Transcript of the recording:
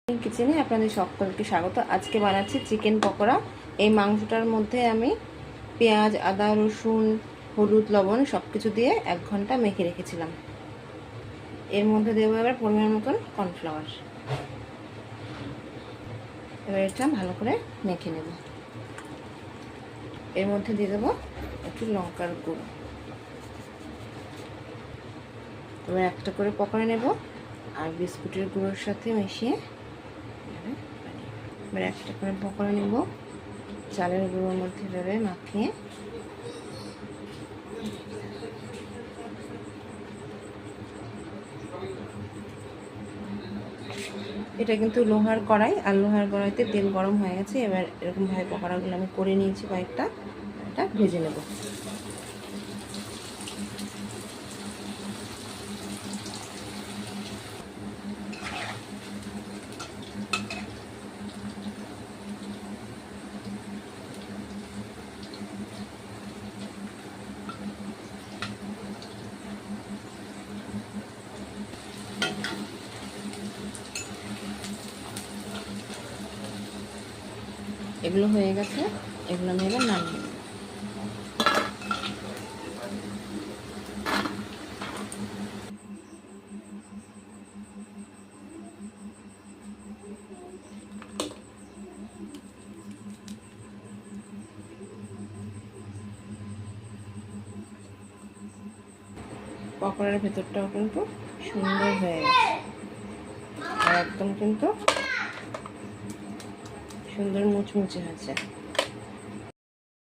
কিচেনে আপনাদের সকলকে স্বাগত। আজকে বানাচ্ছি চিকেন পকোড়া। এই মাংসটার মধ্যে আমি পেঁয়াজ, আদা, রসুন, হলুদ, লবণ সব কিছু দিয়ে 1 ঘন্টা মেখে রেখেছিলাম। এর মধ্যে দেবো এবার পরিমাণ মতন কর্নফ্লাওয়ার। এবার এটা ভালো করে মেখে নেব। এর মধ্যে দিয়ে দেবো একটু লঙ্কার গুঁড়ো। এবার একটা করে পকোড়া নেব আর বিস্কুটের গুঁড়োর সাথে মিশিয়ে এবার একটা করে পকোড়া নেব, চালের গুঁড়োর মধ্যে এভাবে মাখিয়ে এটা কিন্তু লোহার কড়াই, আর লোহার কড়াইতে তেল গরম হয়ে গেছে। এবার এরকমভাবে পকোড়াগুলো আমি করে নিয়েছি কয়েকটা, এটা ভেজে নেব। এগুলো হয়ে গেছে, এগুলো আমি এবার নামিয়ে নেব। পকোড়ার ভেতরটাও কিন্তু সুন্দর হয়ে গেছে আর একদম কিন্তু সুন্দর মুচমুচে হয়েছে।